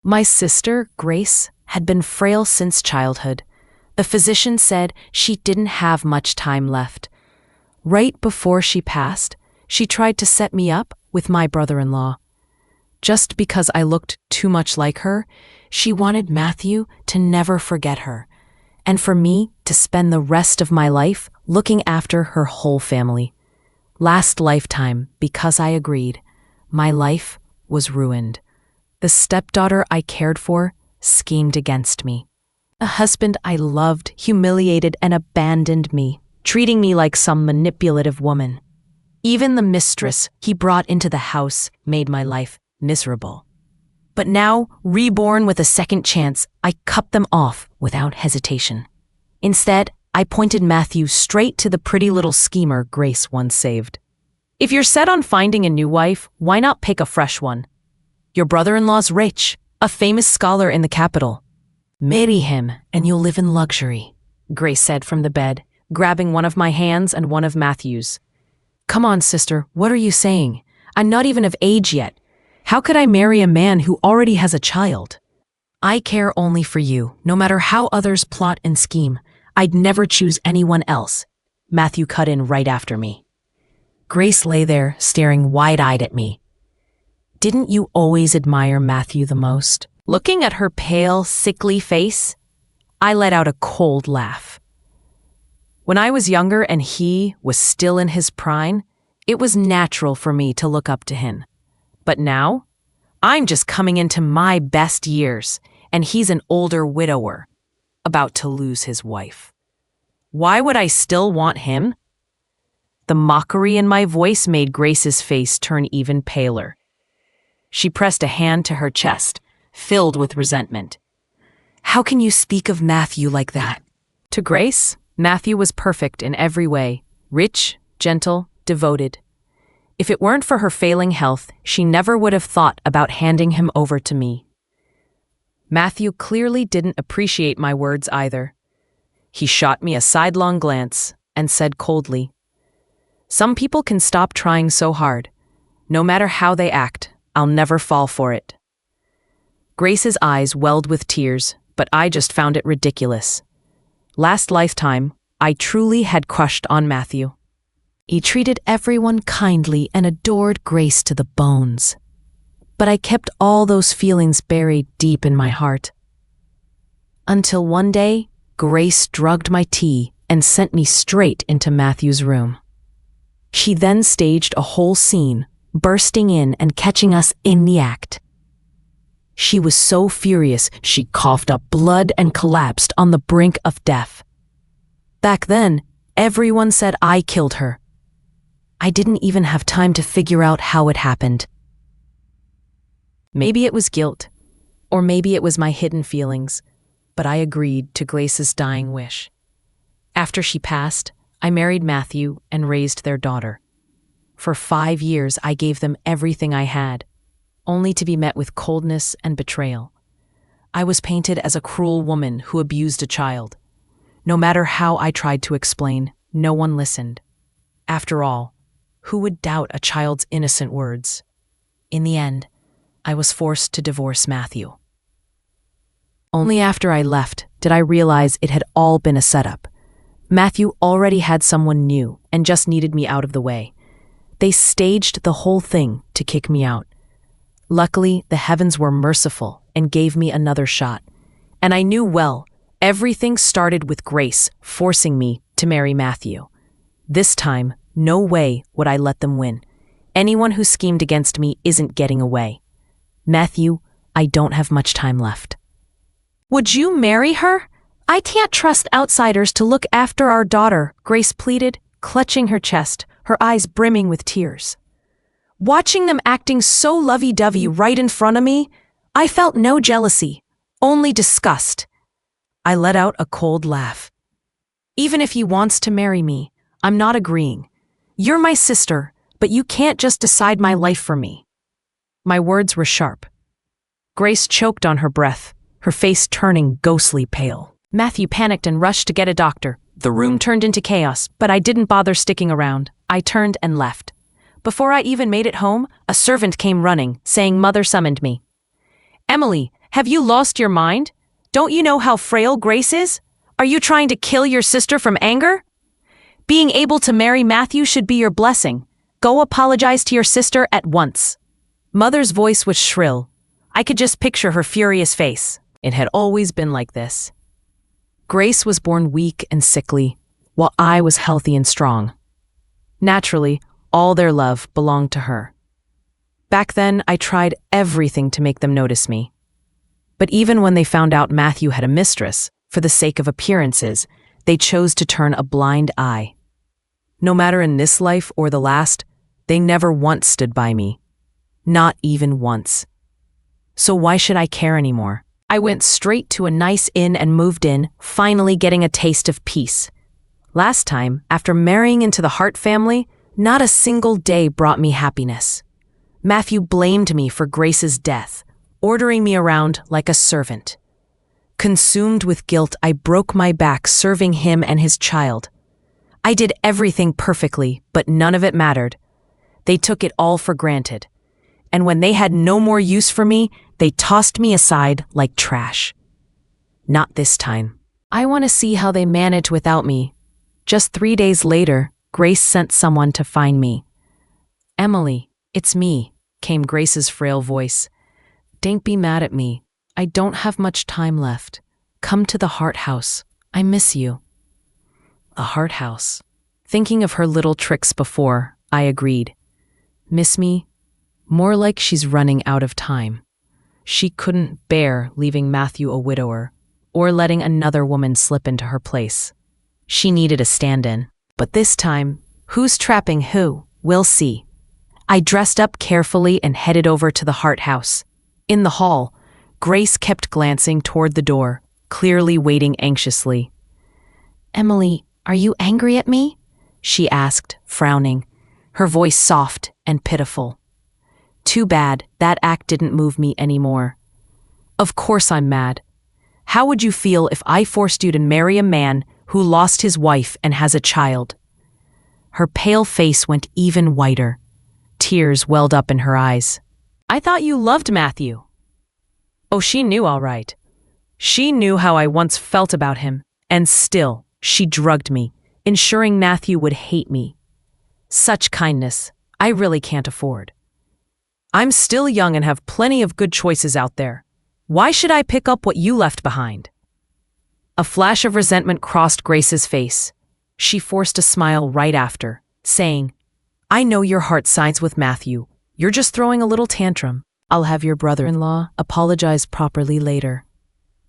My sister, Grace, had been frail since childhood. The physician said she didn't have much time left. Right before she passed, she tried to set me up with my brother-in-law. Just because I looked too much like her, she wanted Matthew to never forget her, and for me to spend the rest of my life looking after her whole family. Last lifetime, because I agreed, my life was ruined. The stepdaughter I cared for schemed against me. A husband I loved humiliated and abandoned me, treating me like some manipulative woman. Even the mistress he brought into the house made my life miserable. But now, reborn with a second chance, I cut them off without hesitation. Instead, I pointed Matthew straight to the pretty little schemer Grace once saved. If you're set on finding a new wife, why not pick a fresh one? Your brother-in-law's rich, a famous scholar in the capital. Marry him, and you'll live in luxury, Grace said from the bed, grabbing one of my hands and one of Matthew's. Come on, sister, what are you saying? I'm not even of age yet. How could I marry a man who already has a child? I care only for you, no matter how others plot and scheme. I'd never choose anyone else. Matthew cut in right after me. Grace lay there, staring wide-eyed at me. Didn't you always admire Matthew the most? Looking at her pale, sickly face, I let out a cold laugh. When I was younger and he was still in his prime, it was natural for me to look up to him. But now, I'm just coming into my best years, and he's an older widower, about to lose his wife. Why would I still want him? The mockery in my voice made Grace's face turn even paler. She pressed a hand to her chest, filled with resentment. How can you speak of Matthew like that? To Grace, Matthew was perfect in every way, rich, gentle, devoted. If it weren't for her failing health, she never would have thought about handing him over to me. Matthew clearly didn't appreciate my words either. He shot me a sidelong glance and said coldly, Some people can stop trying so hard. No matter how they act, I'll never fall for it. Grace's eyes welled with tears, but I just found it ridiculous. Last lifetime, I truly had crushed on Matthew. He treated everyone kindly and adored Grace to the bones. But I kept all those feelings buried deep in my heart. Until one day, Grace drugged my tea and sent me straight into Matthew's room. She then staged a whole scene, bursting in and catching us in the act. She was so furious, she coughed up blood and collapsed on the brink of death. Back then, everyone said I killed her. I didn't even have time to figure out how it happened. Maybe it was guilt, or maybe it was my hidden feelings, but I agreed to Grace's dying wish. After she passed, I married Matthew and raised their daughter. For 5 years, I gave them everything I had, only to be met with coldness and betrayal. I was painted as a cruel woman who abused a child. No matter how I tried to explain, no one listened. After all, who would doubt a child's innocent words? In the end, I was forced to divorce Matthew. Only after I left did I realize it had all been a setup. Matthew already had someone new and just needed me out of the way. They staged the whole thing to kick me out. Luckily, the heavens were merciful and gave me another shot. And I knew well, everything started with Grace forcing me to marry Matthew. This time, no way would I let them win. Anyone who schemed against me isn't getting away. Matthew, I don't have much time left. Would you marry her? I can't trust outsiders to look after our daughter, Grace pleaded, clutching her chest, her eyes brimming with tears. Watching them acting so lovey-dovey right in front of me, I felt no jealousy, only disgust. I let out a cold laugh. Even if he wants to marry me, I'm not agreeing. You're my sister, but you can't just decide my life for me. My words were sharp. Grace choked on her breath, her face turning ghostly pale. Matthew panicked and rushed to get a doctor. The room turned into chaos, but I didn't bother sticking around. I turned and left. Before I even made it home, a servant came running, saying Mother summoned me. Emily, Have you lost your mind? Don't you know how frail Grace is? Are you trying to kill your sister from anger? Being able to marry Matthew should be your blessing. Go apologize to your sister at once." Mother's voice was shrill. I could just picture her furious face. It had always been like this. Grace was born weak and sickly, while I was healthy and strong. Naturally, all their love belonged to her. Back then, I tried everything to make them notice me. But even when they found out Matthew had a mistress, for the sake of appearances, they chose to turn a blind eye. No matter in this life or the last, they never once stood by me. Not even once. So why should I care anymore? I went straight to a nice inn and moved in, finally getting a taste of peace. Last time, after marrying into the Hart family, not a single day brought me happiness. Matthew blamed me for Grace's death, ordering me around like a servant. Consumed with guilt, I broke my back serving him and his child. I did everything perfectly, but none of it mattered. They took it all for granted. And when they had no more use for me, they tossed me aside like trash. Not this time. I want to see how they manage without me. Just 3 days later, Grace sent someone to find me. "Emily, it's me," came Grace's frail voice. "Don't be mad at me. I don't have much time left. Come to the Hart house. I miss you." A Hart house. Thinking of her little tricks before, I agreed. Miss me? More like she's running out of time. She couldn't bear leaving Matthew a widower, or letting another woman slip into her place. She needed a stand-in. But this time, who's trapping who? We'll see. I dressed up carefully and headed over to the Hart house. In the hall, Grace kept glancing toward the door, clearly waiting anxiously. "Emily, are you angry at me?" she asked, frowning, her voice soft and pitiful. Too bad that act didn't move me anymore. Of course I'm mad. How would you feel if I forced you to marry a man who lost his wife and has a child? Her pale face went even whiter. Tears welled up in her eyes. "I thought you loved Matthew." Oh, she knew all right. She knew how I once felt about him, and still, she drugged me, ensuring Matthew would hate me. Such kindness, I really can't afford. I'm still young and have plenty of good choices out there. Why should I pick up what you left behind? A flash of resentment crossed Grace's face. She forced a smile right after, saying, "I know your heart sides with Matthew. You're just throwing a little tantrum. I'll have your brother-in-law apologize properly later."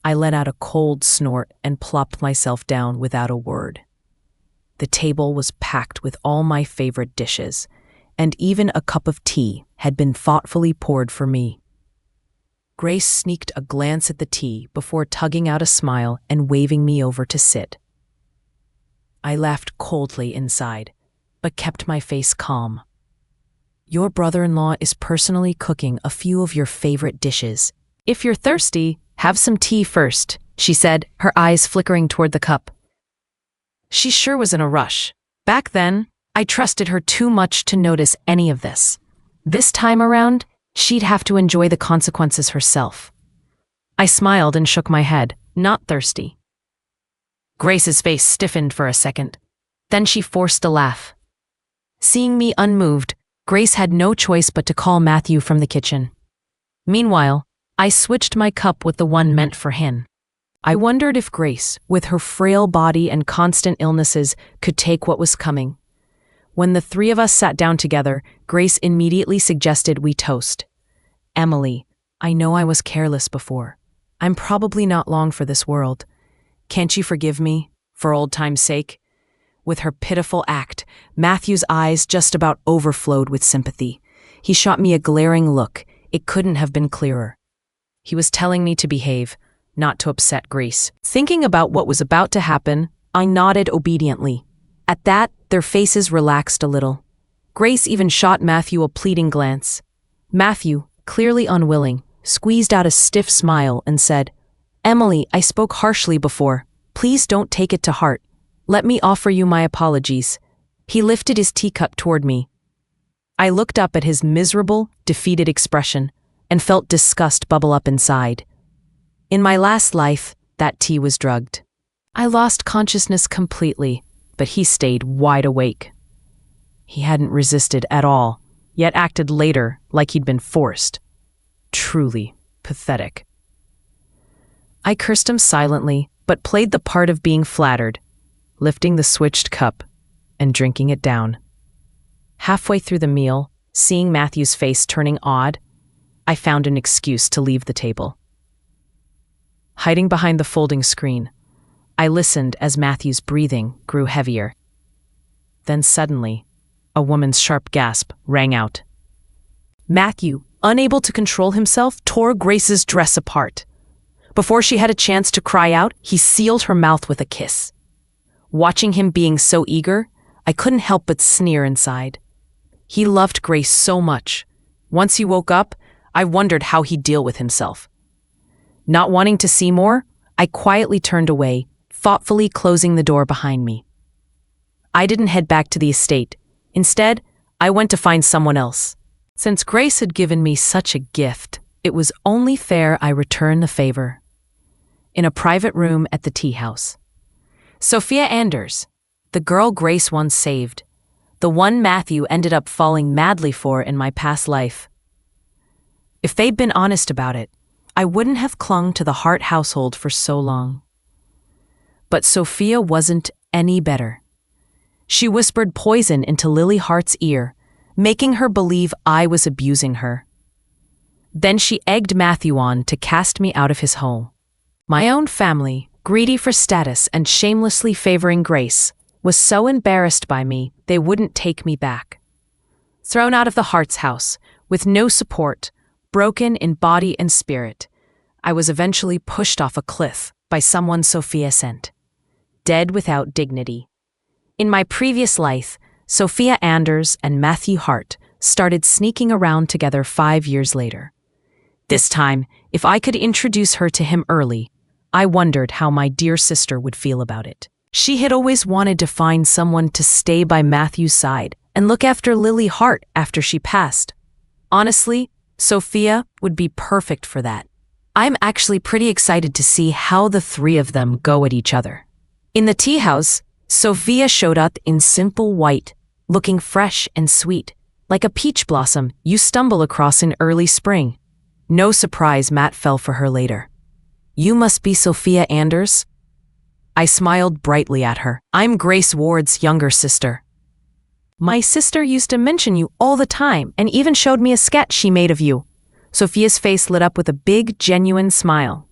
I let out a cold snort and plopped myself down without a word. The table was packed with all my favorite dishes, and even a cup of tea had been thoughtfully poured for me. Grace sneaked a glance at the tea before tugging out a smile and waving me over to sit. I laughed coldly inside, but kept my face calm. "Your brother-in-law is personally cooking a few of your favorite dishes. If you're thirsty, have some tea first," she said, her eyes flickering toward the cup. She sure was in a rush. Back then, I trusted her too much to notice any of this. This time around, she'd have to enjoy the consequences herself. I smiled and shook my head, not thirsty. Grace's face stiffened for a second. Then she forced a laugh. Seeing me unmoved, Grace had no choice but to call Matthew from the kitchen. Meanwhile, I switched my cup with the one meant for him. I wondered if Grace, with her frail body and constant illnesses, could take what was coming. When the three of us sat down together, Grace immediately suggested we toast. "Emily, I know I was careless before. I'm probably not long for this world. Can't you forgive me, for old time's sake?" With her pitiful act, Matthew's eyes just about overflowed with sympathy. He shot me a glaring look. It couldn't have been clearer. He was telling me to behave, not to upset Grace. Thinking about what was about to happen, I nodded obediently. At that, their faces relaxed a little. Grace even shot Matthew a pleading glance. Matthew, clearly unwilling, squeezed out a stiff smile and said, "Emily, I spoke harshly before. Please don't take it to heart. Let me offer you my apologies." He lifted his teacup toward me. I looked up at his miserable, defeated expression and felt disgust bubble up inside. In my last life, that tea was drugged. I lost consciousness completely, but he stayed wide awake. He hadn't resisted at all, yet acted later like he'd been forced. Truly pathetic. I cursed him silently, but played the part of being flattered, lifting the switched cup and drinking it down. Halfway through the meal, seeing Matthew's face turning odd, I found an excuse to leave the table. Hiding behind the folding screen, I listened as Matthew's breathing grew heavier. Then suddenly, a woman's sharp gasp rang out. Matthew, unable to control himself, tore Grace's dress apart. Before she had a chance to cry out, he sealed her mouth with a kiss. Watching him being so eager, I couldn't help but sneer inside. He loved Grace so much. Once he woke up, I wondered how he'd deal with himself. Not wanting to see more, I quietly turned away, thoughtfully closing the door behind me. I didn't head back to the estate. Instead, I went to find someone else. Since Grace had given me such a gift, it was only fair I return the favor. In a private room at the tea house. Sophia Anders, the girl Grace once saved, the one Matthew ended up falling madly for in my past life. If they'd been honest about it, I wouldn't have clung to the Hart household for so long. But Sophia wasn't any better. She whispered poison into Lily Hart's ear, making her believe I was abusing her. Then she egged Matthew on to cast me out of his home. My own family, greedy for status and shamelessly favoring Grace, was so embarrassed by me they wouldn't take me back. Thrown out of the Hart's house, with no support, broken in body and spirit, I was eventually pushed off a cliff by someone Sophia sent. Dead without dignity. In my previous life, Sophia Anders and Matthew Hart started sneaking around together 5 years later. This time, if I could introduce her to him early, I wondered how my dear sister would feel about it. She had always wanted to find someone to stay by Matthew's side and look after Lily Hart after she passed. Honestly, Sophia would be perfect for that. I'm actually pretty excited to see how the three of them go at each other. In the tea house, Sophia showed up in simple white, looking fresh and sweet, like a peach blossom you stumble across in early spring. No surprise Matt fell for her later. You must be Sophia Anders? I smiled brightly at her. I'm Grace Ward's younger sister. My sister used to mention you all the time and even showed me a sketch she made of you. Sophia's face lit up with a big, genuine smile.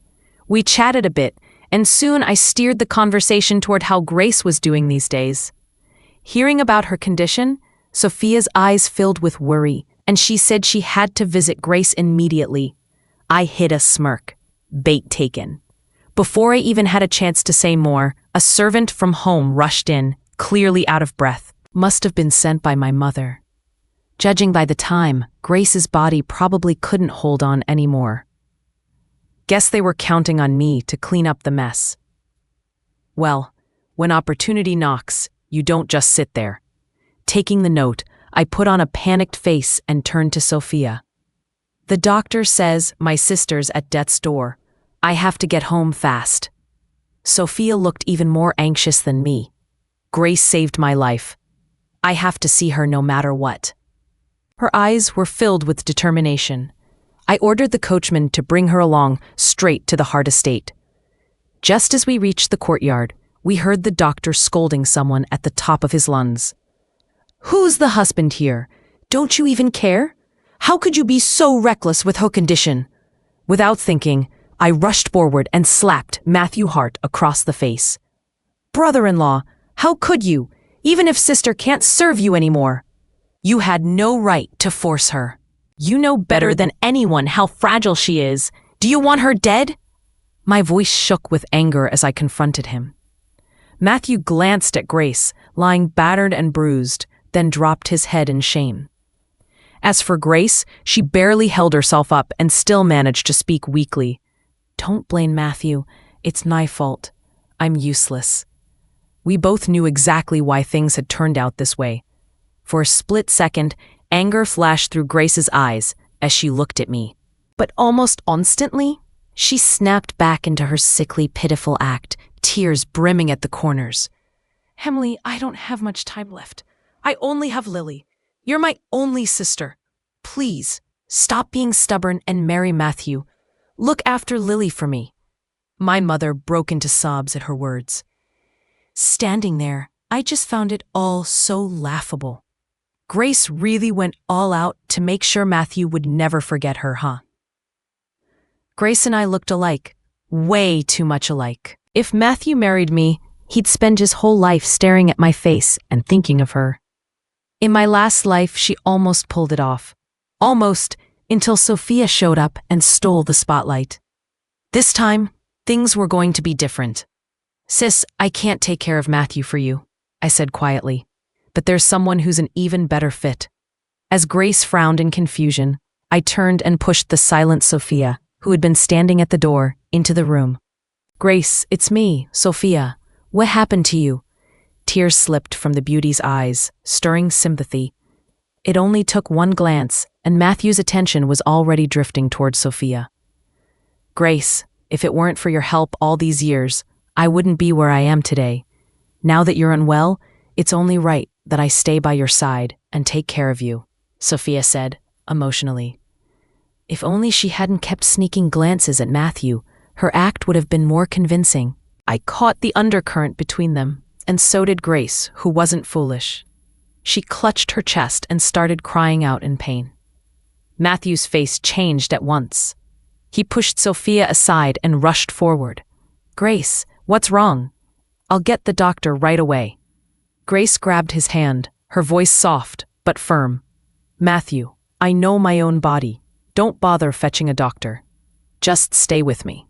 We chatted a bit, and soon I steered the conversation toward how Grace was doing these days. Hearing about her condition, Sophia's eyes filled with worry, and she said she had to visit Grace immediately. I hid a smirk. Bait taken. Before I even had a chance to say more, a servant from home rushed in, clearly out of breath. Must have been sent by my mother. Judging by the time, Grace's body probably couldn't hold on anymore. Guess they were counting on me to clean up the mess. Well, when opportunity knocks, you don't just sit there. Taking the note, I put on a panicked face and turned to Sophia. The doctor says my sister's at death's door. I have to get home fast. Sophia looked even more anxious than me. Grace saved my life. I have to see her no matter what. Her eyes were filled with determination. I ordered the coachman to bring her along straight to the Hart estate. Just as we reached the courtyard, we heard the doctor scolding someone at the top of his lungs. Who's the husband here? Don't you even care? How could you be so reckless with her condition? Without thinking, I rushed forward and slapped Matthew Hart across the face. Brother-in-law, how could you, even if sister can't serve you anymore? You had no right to force her. You know better than anyone how fragile she is. Do you want her dead? My voice shook with anger as I confronted him. Matthew glanced at Grace, lying battered and bruised, then dropped his head in shame. As for Grace, she barely held herself up and still managed to speak weakly. Don't blame Matthew. It's my fault. I'm useless. We both knew exactly why things had turned out this way. For a split second, anger flashed through Grace's eyes as she looked at me. But almost instantly, She snapped back into her sickly, pitiful act, tears brimming at the corners. Emily, I don't have much time left. I only have Lily. You're my only sister. Please, stop being stubborn and marry Matthew. Look after Lily for me. My mother broke into sobs at her words. Standing there, I just found it all so laughable. Grace really went all out to make sure Matthew would never forget her, huh? Grace and I looked alike, way too much alike. If Matthew married me, he'd spend his whole life staring at my face and thinking of her. In my last life, she almost pulled it off. Almost, until Sophia showed up and stole the spotlight. This time, things were going to be different. Sis, I can't take care of Matthew for you, I said quietly, but there's someone who's an even better fit. As Grace frowned in confusion, I turned and pushed the silent Sophia, who had been standing at the door, into the room. Grace, it's me, Sophia. What happened to you? Tears slipped from the beauty's eyes, stirring sympathy. It only took one glance, and Matthew's attention was already drifting towards Sophia. Grace, if it weren't for your help all these years, I wouldn't be where I am today. Now that you're unwell, it's only right that I stay by your side and take care of you, Sophia said, emotionally. If only she hadn't kept sneaking glances at Matthew, her act would have been more convincing. I caught the undercurrent between them, and so did Grace, who wasn't foolish. She clutched her chest and started crying out in pain. Matthew's face changed at once. He pushed Sophia aside and rushed forward. Grace, what's wrong? I'll get the doctor right away. Grace grabbed his hand, her voice soft but firm. Matthew, I know my own body. Don't bother fetching a doctor. Just stay with me.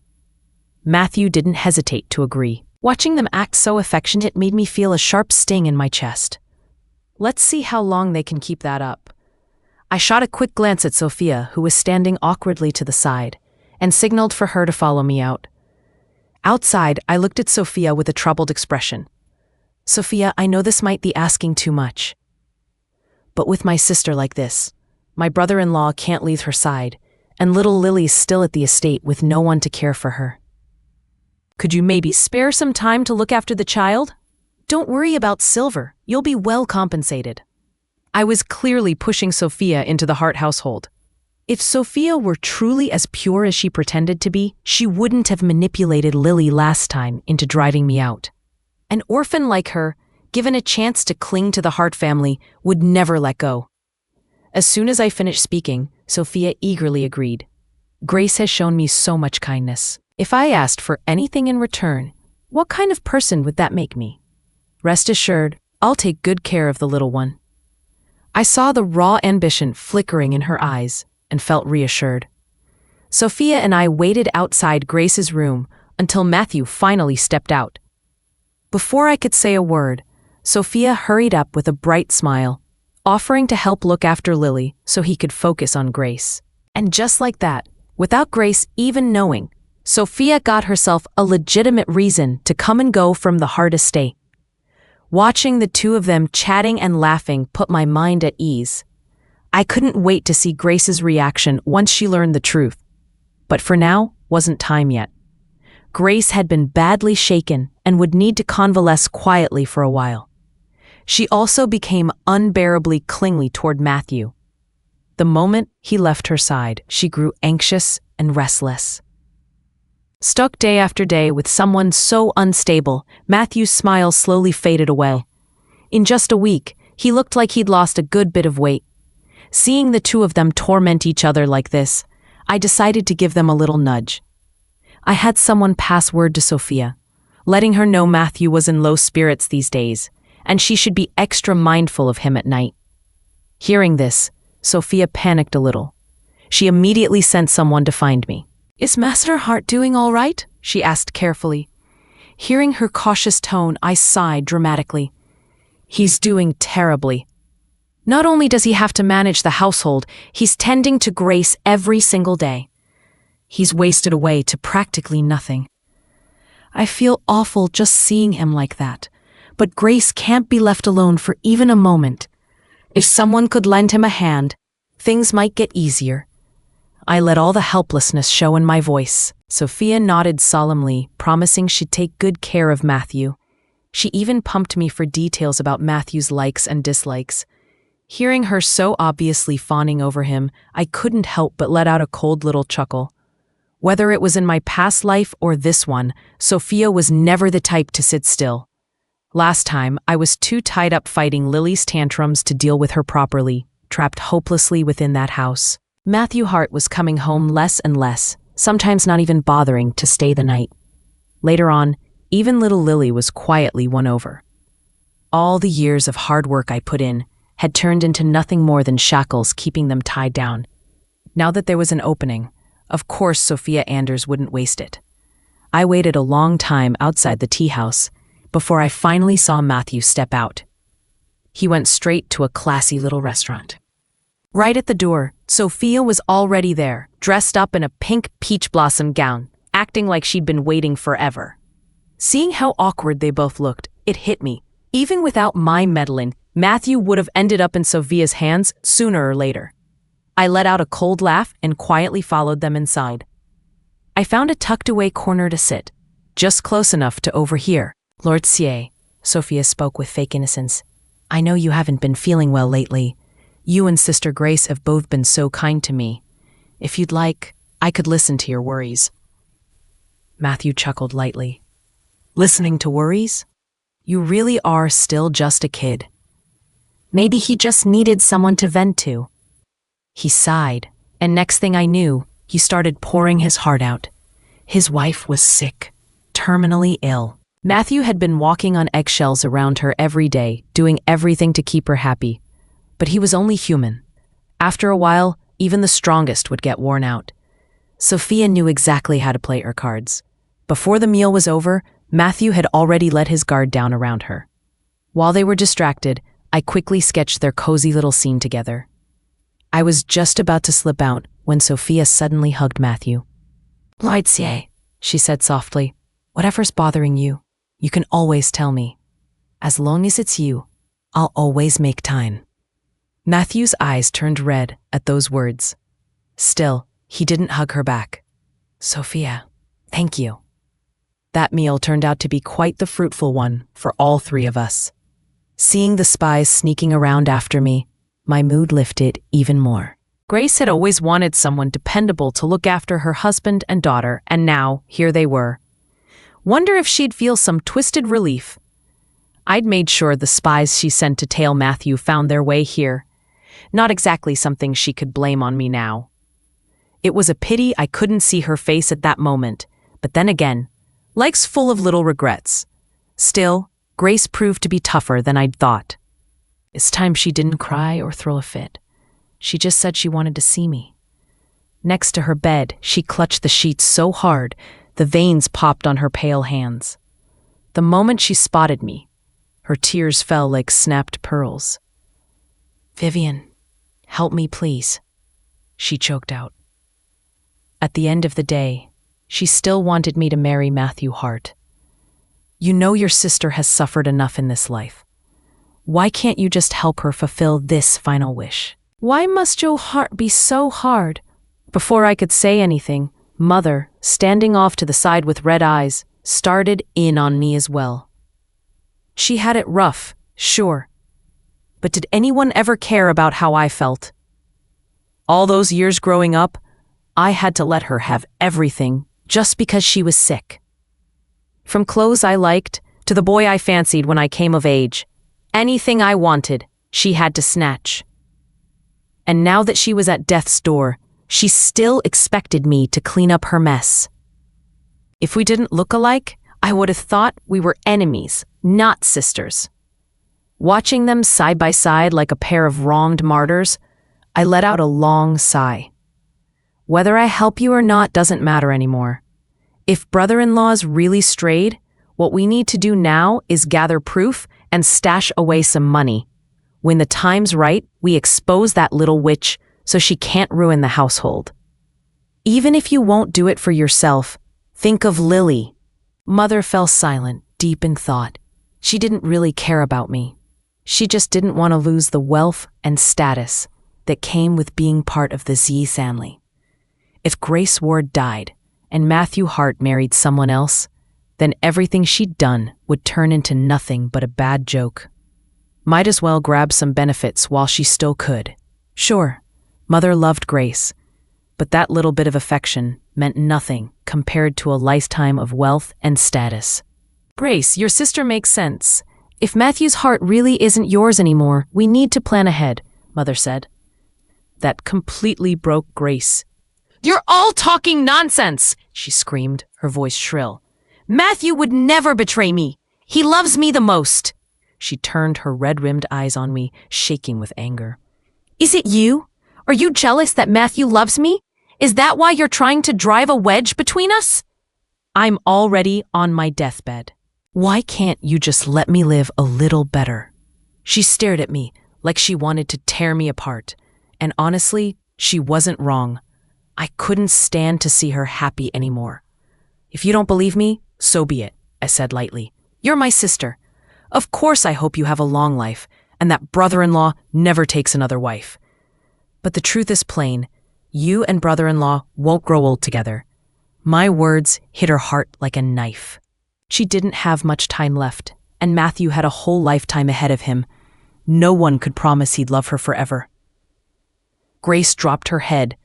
Matthew didn't hesitate to agree. Watching them act so affectionate made me feel a sharp sting in my chest. Let's see how long they can keep that up. I shot a quick glance at Sophia, who was standing awkwardly to the side, and signaled for her to follow me out. Outside, I looked at Sophia with a troubled expression. Sophia, I know this might be asking too much. But with my sister like this, my brother-in-law can't leave her side, and little Lily's still at the estate with no one to care for her. Could you maybe spare some time to look after the child? Don't worry about Silver, you'll be well compensated. I was clearly pushing Sophia into the Hart household. If Sophia were truly as pure as she pretended to be, she wouldn't have manipulated Lily last time into driving me out. An orphan like her, given a chance to cling to the Hart family, would never let go. As soon as I finished speaking, Sophia eagerly agreed. Grace has shown me so much kindness. If I asked for anything in return, what kind of person would that make me? Rest assured, I'll take good care of the little one. I saw the raw ambition flickering in her eyes and felt reassured. Sophia and I waited outside Grace's room until Matthew finally stepped out. Before I could say a word, Sophia hurried up with a bright smile, offering to help look after Lily so he could focus on Grace. And just like that, without Grace even knowing, Sophia got herself a legitimate reason to come and go from the Hart estate. Watching the two of them chatting and laughing put my mind at ease. I couldn't wait to see Grace's reaction once she learned the truth. But for now, wasn't time yet. Grace had been badly shaken and would need to convalesce quietly for a while. She also became unbearably clingy toward Matthew. The moment he left her side, she grew anxious and restless. Stuck day after day with someone so unstable, Matthew's smile slowly faded away. In just a week, he looked like he'd lost a good bit of weight. Seeing the two of them torment each other like this, I decided to give them a little nudge. I had someone pass word to Sophia, letting her know Matthew was in low spirits these days, and she should be extra mindful of him at night. Hearing this, Sophia panicked a little. She immediately sent someone to find me. Is Master Hart doing all right? She asked carefully. Hearing her cautious tone, I sighed dramatically. He's doing terribly. Not only does he have to manage the household, he's tending to Grace every single day. He's wasted away to practically nothing. I feel awful just seeing him like that, but Grace can't be left alone for even a moment. If someone could lend him a hand, things might get easier. I let all the helplessness show in my voice. Sophia nodded solemnly, promising she'd take good care of Matthew. She even pumped me for details about Matthew's likes and dislikes. Hearing her so obviously fawning over him, I couldn't help but let out a cold little chuckle. Whether it was in my past life or this one, Sophia was never the type to sit still. Last time, I was too tied up fighting Lily's tantrums to deal with her properly, trapped hopelessly within that house. Matthew Hart was coming home less and less, sometimes not even bothering to stay the night. Later on, even little Lily was quietly won over. All the years of hard work I put in had turned into nothing more than shackles keeping them tied down. Now that there was an opening, of course Sophia Anders wouldn't waste it. I waited a long time outside the tea house before I finally saw Matthew step out. He went straight to a classy little restaurant. Right at the door, Sophia was already there, dressed up in a pink peach blossom gown, acting like she'd been waiting forever. Seeing how awkward they both looked, it hit me. Even without my meddling, Matthew would have ended up in Sophia's hands sooner or later. I let out a cold laugh and quietly followed them inside. I found a tucked-away corner to sit, just close enough to overhear. "Lord Sier," Sophia spoke with fake innocence, "I know you haven't been feeling well lately. You and Sister Grace have both been so kind to me. If you'd like, I could listen to your worries." Matthew chuckled lightly. "Listening to worries? You really are still just a kid. Maybe he just needed someone to vent to." He sighed, and next thing I knew, he started pouring his heart out. His wife was sick, terminally ill. Matthew had been walking on eggshells around her every day, doing everything to keep her happy. But he was only human. After a while, even the strongest would get worn out. Sophia knew exactly how to play her cards. Before the meal was over, Matthew had already let his guard down around her. While they were distracted, I quickly sketched their cozy little scene together. I was just about to slip out when Sophia suddenly hugged Matthew. "Lord Sier," she said softly, "whatever's bothering you, you can always tell me. As long as it's you, I'll always make time." Matthew's eyes turned red at those words. Still, he didn't hug her back. "Sophia, thank you." That meal turned out to be quite the fruitful one for all three of us. Seeing the spies sneaking around after me, my mood lifted even more. Grace had always wanted someone dependable to look after her husband and daughter, and now, here they were. Wonder if she'd feel some twisted relief. I'd made sure the spies she sent to tail Matthew found their way here. Not exactly something she could blame on me now. It was a pity I couldn't see her face at that moment, but then again, life's full of little regrets. Still, Grace proved to be tougher than I'd thought. This time she didn't cry or throw a fit. She just said she wanted to see me. Next to her bed, she clutched the sheets so hard, the veins popped on her pale hands. The moment she spotted me, her tears fell like snapped pearls. "Vivian, help me please," she choked out. At the end of the day, she still wanted me to marry Matthew Hart. "You know your sister has suffered enough in this life. Why can't you just help her fulfill this final wish?" "Why must your heart be so hard?" Before I could say anything, Mother, standing off to the side with red eyes, started in on me as well. She had it rough, sure. But did anyone ever care about how I felt? All those years growing up, I had to let her have everything just because she was sick. From clothes I liked to the boy I fancied when I came of age, anything I wanted, she had to snatch. And now that she was at death's door, she still expected me to clean up her mess. If we didn't look alike, I would have thought we were enemies, not sisters. Watching them side by side like a pair of wronged martyrs, I let out a long sigh. Whether I help you or not doesn't matter anymore. If brother-in-laws really strayed, what we need to do now is gather proof and stash away some money. When the time's right, we expose that little witch so she can't ruin the household. Even if you won't do it for yourself, think of Lily. Mother fell silent, deep in thought. She didn't really care about me. She just didn't want to lose the wealth and status that came with being part of the Z family. If Grace Ward died, and Matthew Hart married someone else, then everything she'd done would turn into nothing but a bad joke. Might as well grab some benefits while she still could. Sure, Mother loved Grace, but that little bit of affection meant nothing compared to a lifetime of wealth and status. Grace, your sister makes sense. If Matthew's heart really isn't yours anymore, we need to plan ahead, Mother said. That completely broke Grace. You're all talking nonsense, she screamed, her voice shrill. Matthew would never betray me. He loves me the most. She turned her red-rimmed eyes on me, shaking with anger. Is it you? Are you jealous that Matthew loves me? Is that why you're trying to drive a wedge between us? I'm already on my deathbed. Why can't you just let me live a little better? She stared at me like she wanted to tear me apart. And honestly, she wasn't wrong. I couldn't stand to see her happy anymore. If you don't believe me, so be it, I said lightly. You're my sister. Of course I hope you have a long life, and that brother-in-law never takes another wife. But the truth is plain. You and brother-in-law won't grow old together. My words hit her heart like a knife. She didn't have much time left, and Matthew had a whole lifetime ahead of him. No one could promise he'd love her forever. Grace dropped her head,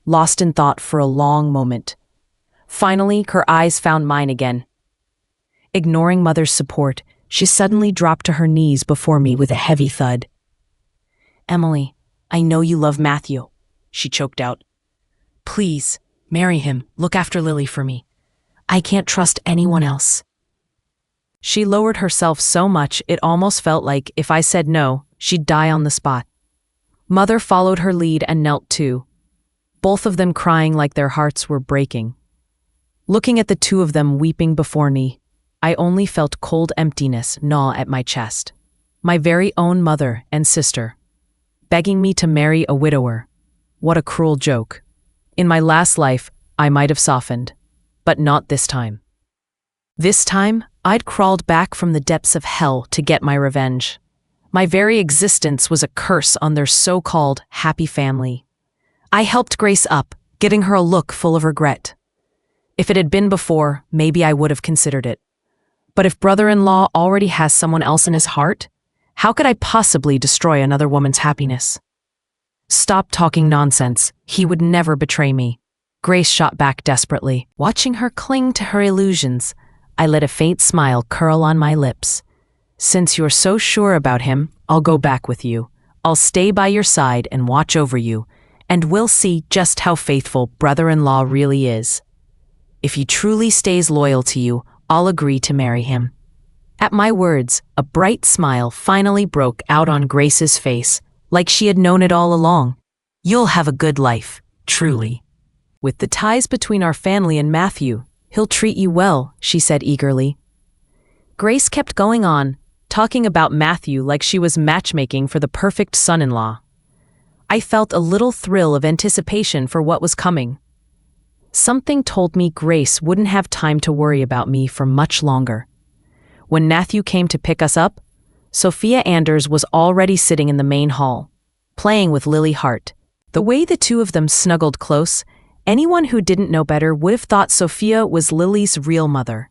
lost in thought for a long moment. Finally, her eyes found mine again. Ignoring Mother's support, she suddenly dropped to her knees before me with a heavy thud. Emily, I know you love Matthew, she choked out. Please, marry him. Look after Lily for me. I can't trust anyone else. She lowered herself so much it almost felt like if I said no, she'd die on the spot. Mother followed her lead and knelt too, both of them crying like their hearts were breaking. Looking at the two of them weeping before me, I only felt cold emptiness gnaw at my chest. My very own mother and sister, begging me to marry a widower. What a cruel joke. In my last life, I might have softened, but not this time. This time, I'd crawled back from the depths of hell to get my revenge. My very existence was a curse on their so-called happy family. I helped Grace up, giving her a look full of regret. If it had been before, maybe I would have considered it. But if brother-in-law already has someone else in his heart, how could I possibly destroy another woman's happiness? Stop talking nonsense. He would never betray me. Grace shot back desperately. Watching her cling to her illusions, I let a faint smile curl on my lips. Since you're so sure about him, I'll go back with you. I'll stay by your side and watch over you, and we'll see just how faithful brother-in-law really is. If he truly stays loyal to you, I'll agree to marry him. At my words, a bright smile finally broke out on Grace's face, like she had known it all along. You'll have a good life, truly. With the ties between our family and Matthew, he'll treat you well, she said eagerly. Grace kept going on, talking about Matthew like she was matchmaking for the perfect son-in-law. I felt a little thrill of anticipation for what was coming. Something told me Grace wouldn't have time to worry about me for much longer. When Matthew came to pick us up, Sophia Anders was already sitting in the main hall, playing with Lily Hart. The way the two of them snuggled close, anyone who didn't know better would have thought Sophia was Lily's real mother.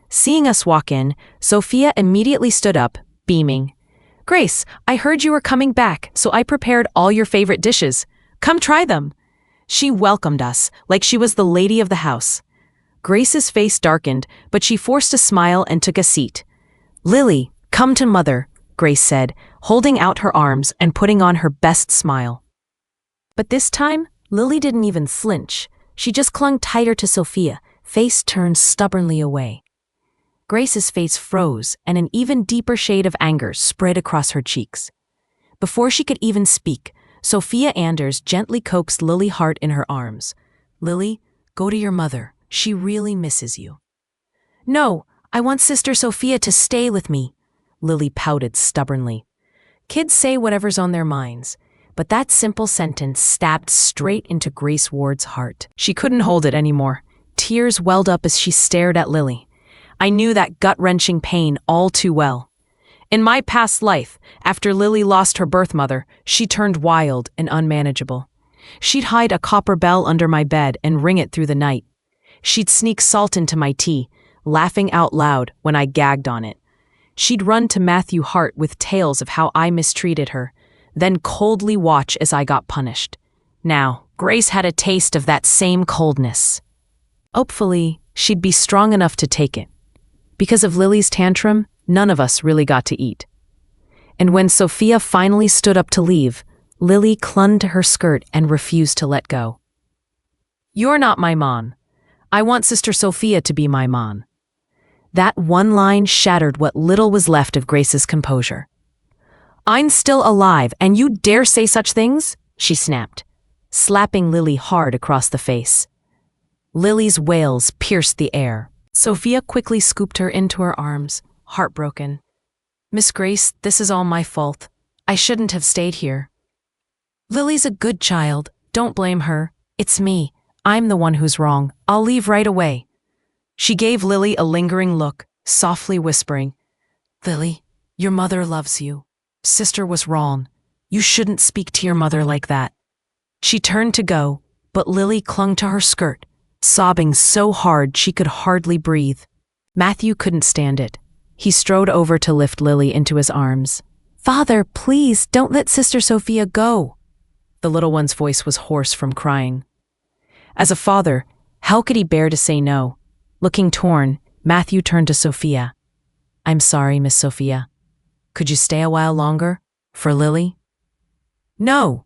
Seeing us walk in, Sophia immediately stood up, beaming. Grace, I heard you were coming back, so I prepared all your favorite dishes. Come try them. She welcomed us, like she was the lady of the house. Grace's face darkened, but she forced a smile and took a seat. Lily, come to Mother, Grace said, holding out her arms and putting on her best smile. But this time, Lily didn't even flinch. She just clung tighter to Sophia, face turned stubbornly away. Grace's face froze, and an even deeper shade of anger spread across her cheeks. Before she could even speak, Sophia Anders gently coaxed Lily Hart in her arms. Lily, go to your mother. She really misses you. No, I want Sister Sophia to stay with me, Lily pouted stubbornly. Kids say whatever's on their minds, but that simple sentence stabbed straight into Grace Ward's heart. She couldn't hold it anymore. Tears welled up as she stared at Lily. I knew that gut-wrenching pain all too well. In my past life, after Lily lost her birth mother, she turned wild and unmanageable. She'd hide a copper bell under my bed and ring it through the night. She'd sneak salt into my tea, laughing out loud when I gagged on it. She'd run to Matthew Hart with tales of how I mistreated her, then coldly watch as I got punished. Now, Grace had a taste of that same coldness. Hopefully, she'd be strong enough to take it. Because of Lily's tantrum, none of us really got to eat. And when Sophia finally stood up to leave, Lily clung to her skirt and refused to let go. "You're not my mon. I want Sister Sophia to be my mon." That one line shattered what little was left of Grace's composure. "I'm still alive, and you dare say such things?" she snapped, slapping Lily hard across the face. Lily's wails pierced the air. Sophia quickly scooped her into her arms, heartbroken. "Miss Grace, this is all my fault. I shouldn't have stayed here." "Lily's a good child. Don't blame her. It's me. I'm the one who's wrong. I'll leave right away." She gave Lily a lingering look, softly whispering, "Lily, your mother loves you. Sister was wrong. You shouldn't speak to your mother like that." She turned to go, but Lily clung to her skirt, sobbing so hard she could hardly breathe. Matthew couldn't stand it. He strode over to lift Lily into his arms. "Father, please, don't let Sister Sophia go." The little one's voice was hoarse from crying. As a father, how could he bear to say no? Looking torn, Matthew turned to Sophia. "I'm sorry, Miss Sophia. Could you stay a while longer? For Lily?" "No."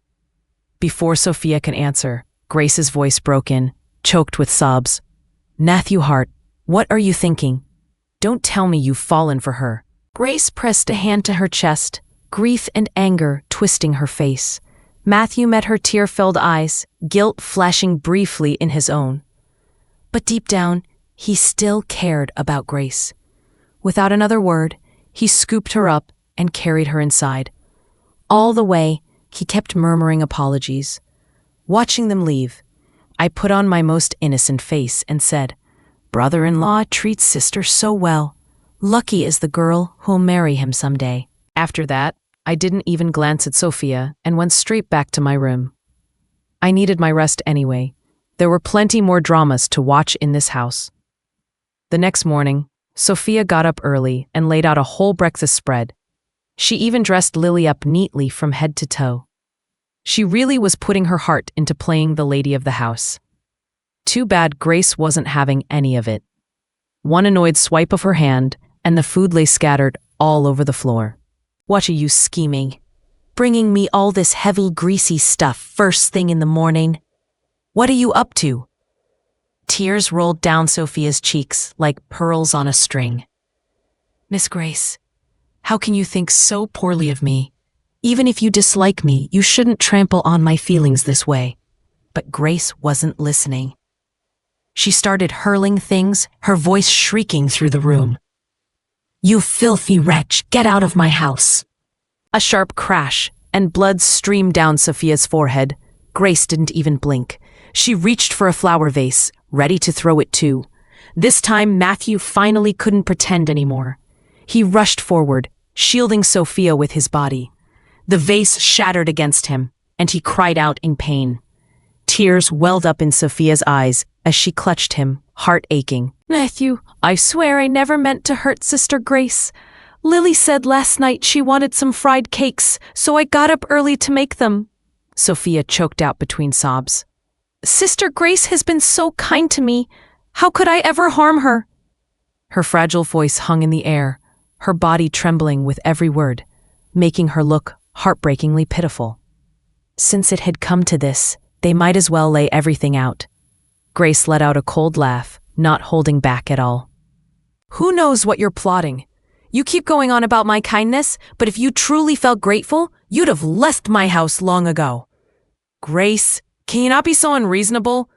Before Sophia could answer, Grace's voice broke in, choked with sobs. "Matthew Hart, what are you thinking? Don't tell me you've fallen for her." Grace pressed a hand to her chest, grief and anger twisting her face. Matthew met her tear-filled eyes, guilt flashing briefly in his own. But deep down, he still cared about Grace. Without another word, he scooped her up and carried her inside. All the way, he kept murmuring apologies. Watching them leave, I put on my most innocent face and said, "Brother-in-law treats sister so well. Lucky is the girl who'll marry him someday." After that, I didn't even glance at Sophia and went straight back to my room. I needed my rest anyway. There were plenty more dramas to watch in this house. The next morning, Sophia got up early and laid out a whole breakfast spread. She even dressed Lily up neatly from head to toe. She really was putting her heart into playing the lady of the house. Too bad Grace wasn't having any of it. One annoyed swipe of her hand, and the food lay scattered all over the floor. "What are you scheming? Bringing me all this heavy, greasy stuff first thing in the morning? What are you up to?" Tears rolled down Sophia's cheeks like pearls on a string. "Miss Grace, how can you think so poorly of me? Even if you dislike me, you shouldn't trample on my feelings this way." But Grace wasn't listening. She started hurling things, her voice shrieking through the room. "You filthy wretch, get out of my house." A sharp crash, and blood streamed down Sophia's forehead. Grace didn't even blink. She reached for a flower vase, ready to throw it too. This time Matthew finally couldn't pretend anymore. He rushed forward, shielding Sophia with his body. The vase shattered against him, and he cried out in pain. Tears welled up in Sophia's eyes as she clutched him, heart aching. "Matthew, I swear I never meant to hurt Sister Grace. Lily said last night she wanted some fried cakes, so I got up early to make them." Sophia choked out between sobs. "Sister Grace has been so kind to me. How could I ever harm her?" Her fragile voice hung in the air, her body trembling with every word, making her look heartbreakingly pitiful. Since it had come to this, they might as well lay everything out. Grace let out a cold laugh, not holding back at all. "Who knows what you're plotting? You keep going on about my kindness, but if you truly felt grateful, you'd have left my house long ago." "Grace, can you not be so unreasonable?"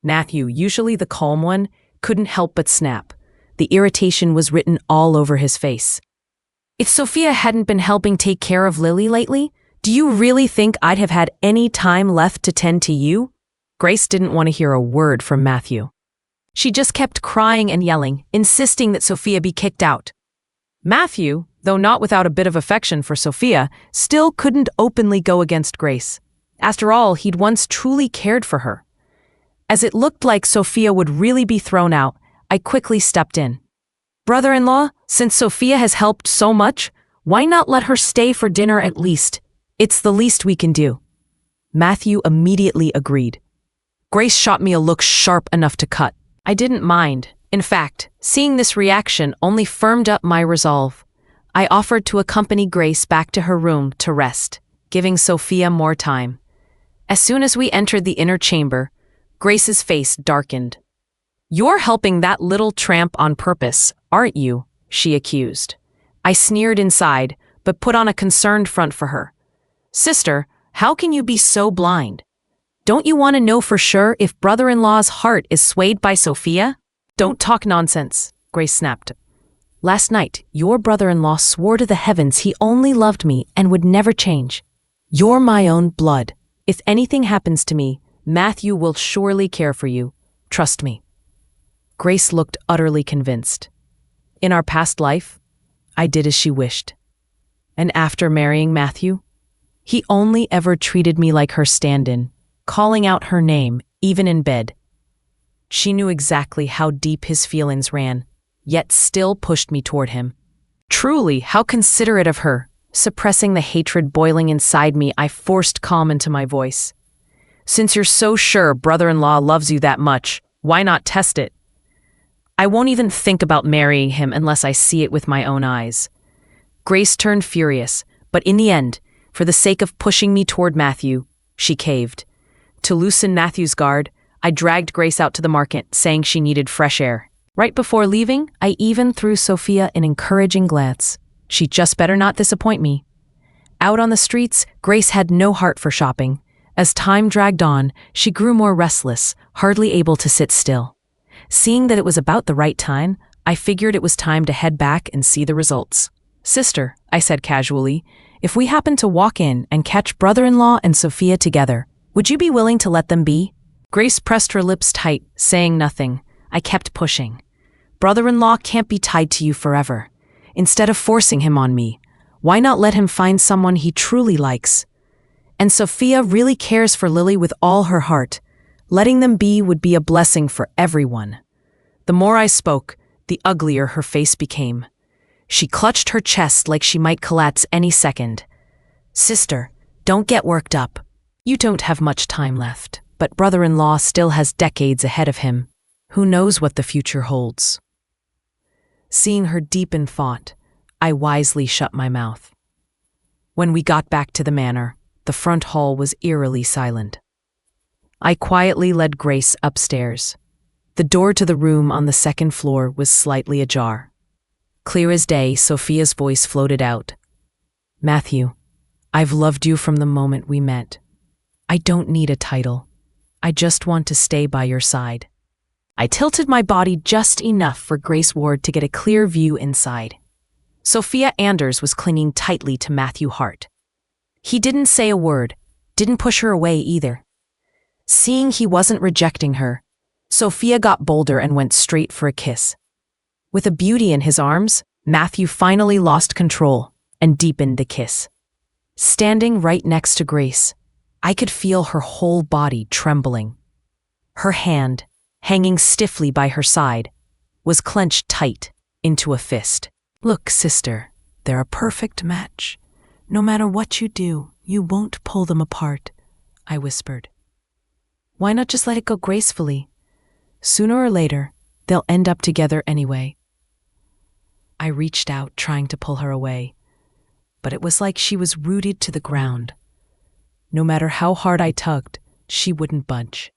Matthew, usually the calm one, couldn't help but snap. The irritation was written all over his face. "If Sophia hadn't been helping take care of Lily lately, do you really think I'd have had any time left to tend to you?" Grace didn't want to hear a word from Matthew. She just kept crying and yelling, insisting that Sophia be kicked out. Matthew, though not without a bit of affection for Sophia, still couldn't openly go against Grace. After all, he'd once truly cared for her. As it looked like Sophia would really be thrown out, I quickly stepped in. "Brother-in-law, since Sophia has helped so much, why not let her stay for dinner at least? It's the least we can do." Matthew immediately agreed. Grace shot me a look sharp enough to cut. I didn't mind. In fact, seeing this reaction only firmed up my resolve. I offered to accompany Grace back to her room to rest, giving Sophia more time. As soon as we entered the inner chamber, Grace's face darkened. "You're helping that little tramp on purpose, aren't you?" she accused. I sneered inside, but put on a concerned front for her. "Sister, how can you be so blind? Don't you want to know for sure if brother-in-law's heart is swayed by Sophia?" "Don't talk nonsense," Grace snapped. "Last night, your brother-in-law swore to the heavens he only loved me and would never change. You're my own blood. If anything happens to me, Matthew will surely care for you. Trust me." Grace looked utterly convinced. In our past life, I did as she wished. And after marrying Matthew, he only ever treated me like her stand-in, calling out her name, even in bed. She knew exactly how deep his feelings ran, yet still pushed me toward him. Truly, how considerate of her. Suppressing the hatred boiling inside me, I forced calm into my voice. "Since you're so sure brother-in-law loves you that much, why not test it? I won't even think about marrying him unless I see it with my own eyes." Grace turned furious, but in the end, for the sake of pushing me toward Matthew, she caved. To loosen Matthew's guard, I dragged Grace out to the market, saying she needed fresh air. Right before leaving, I even threw Sophia an encouraging glance. She just better not disappoint me. Out on the streets, Grace had no heart for shopping. As time dragged on, she grew more restless, hardly able to sit still. Seeing that it was about the right time, I figured it was time to head back and see the results. "Sister," I said casually, "if we happen to walk in and catch brother-in-law and Sophia together, would you be willing to let them be?" Grace pressed her lips tight, saying nothing. I kept pushing. "Brother-in-law can't be tied to you forever. Instead of forcing him on me, why not let him find someone he truly likes? And Sophia really cares for Lily with all her heart. Letting them be would be a blessing for everyone." The more I spoke, the uglier her face became. She clutched her chest like she might collapse any second. "Sister, don't get worked up. You don't have much time left, but brother-in-law still has decades ahead of him. Who knows what the future holds?" Seeing her deep in thought, I wisely shut my mouth. When we got back to the manor, the front hall was eerily silent. I quietly led Grace upstairs. The door to the room on the second floor was slightly ajar. Clear as day, Sophia's voice floated out. "Matthew, I've loved you from the moment we met. I don't need a title. I just want to stay by your side." I tilted my body just enough for Grace Ward to get a clear view inside. Sophia Anders was clinging tightly to Matthew Hart. He didn't say a word, didn't push her away either. Seeing he wasn't rejecting her, Sophia got bolder and went straight for a kiss. With a beauty in his arms, Matthew finally lost control and deepened the kiss. Standing right next to Grace, I could feel her whole body trembling. Her hand, hanging stiffly by her side, was clenched tight into a fist. "Look, sister, they're a perfect match. No matter what you do, you won't pull them apart," I whispered. "Why not just let it go gracefully? Sooner or later, they'll end up together anyway." I reached out, trying to pull her away, but it was like she was rooted to the ground. No matter how hard I tugged, she wouldn't budge.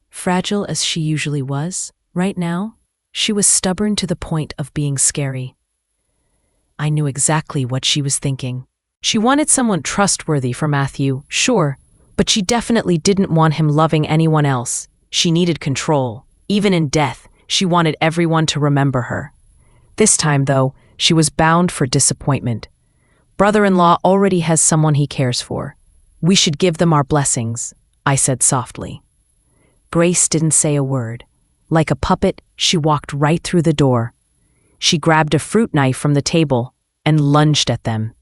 Fragile as she usually was, right now, she was stubborn to the point of being scary. I knew exactly what she was thinking. She wanted someone trustworthy for Matthew, sure, but she definitely didn't want him loving anyone else. She needed control. Even in death, she wanted everyone to remember her. This time, though, she was bound for disappointment. Brother-in-law already has someone he cares for. We should give them our blessings, I said softly. Grace didn't say a word. Like a puppet, she walked right through the door. She grabbed a fruit knife from the table and lunged at them.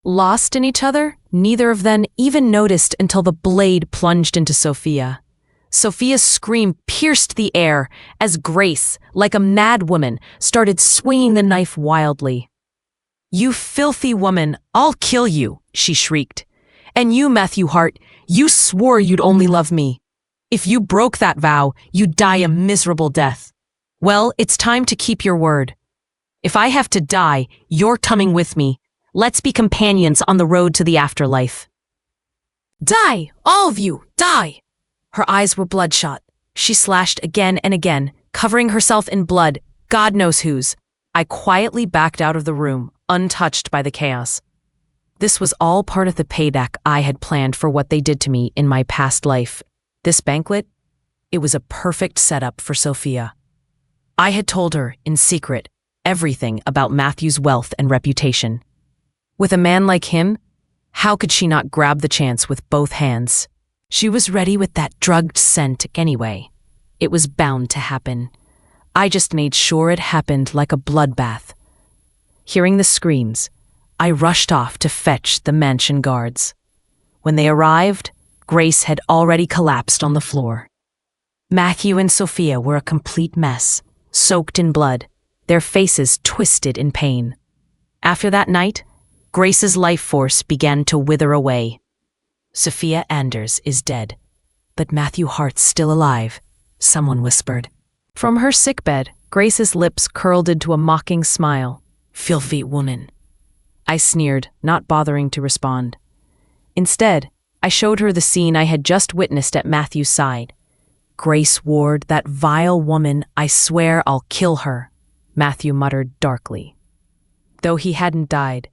Lost in each other, neither of them even noticed until the blade plunged into Sophia. Sophia's scream pierced the air as Grace, like a mad woman, started swinging the knife wildly. "You filthy woman, I'll kill you," she shrieked. "And you, Matthew Hart, you swore you'd only love me. If you broke that vow, you'd die a miserable death. Well, it's time to keep your word. If I have to die, you're coming with me. Let's be companions on the road to the afterlife." "Die! All of you! Die!" Her eyes were bloodshot. She slashed again and again, covering herself in blood, God knows whose. I quietly backed out of the room, untouched by the chaos. This was all part of the payback I had planned for what they did to me in my past life. This banquet, it was a perfect setup for Sophia. I had told her, in secret, everything about Matthew's wealth and reputation. With a man like him, how could she not grab the chance with both hands? She was ready with that drugged scent anyway. It was bound to happen. I just made sure it happened like a bloodbath. Hearing the screams, I rushed off to fetch the mansion guards. When they arrived, Grace had already collapsed on the floor. Matthew and Sophia were a complete mess, soaked in blood, their faces twisted in pain. After that night, Grace's life force began to wither away. "Sophia Anders is dead, but Matthew Hart's still alive," someone whispered. From her sickbed, Grace's lips curled into a mocking smile. "Filthy woman." I sneered, not bothering to respond. Instead, I showed her the scene I had just witnessed at Matthew's side. "Grace Ward, that vile woman, I swear I'll kill her," Matthew muttered darkly. Though he hadn't died,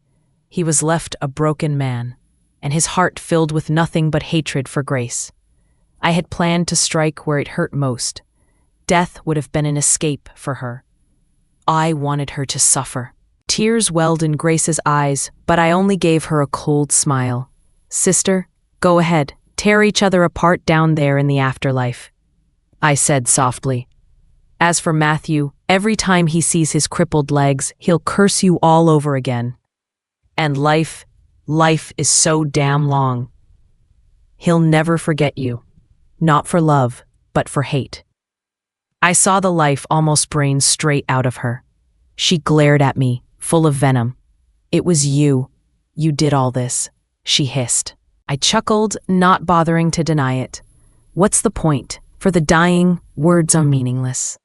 he was left a broken man, and his heart filled with nothing but hatred for Grace. I had planned to strike where it hurt most. Death would have been an escape for her. I wanted her to suffer. Tears welled in Grace's eyes, but I only gave her a cold smile. "Sister, go ahead, tear each other apart down there in the afterlife," I said softly. "As for Matthew, every time he sees his crippled legs, he'll curse you all over again. And life is so damn long. He'll never forget you, not for love, but for hate." I saw the life almost drain straight out of her. She glared at me, full of venom. "It was you. You did all this," she hissed. I chuckled, not bothering to deny it. What's the point? For the dying, words are meaningless.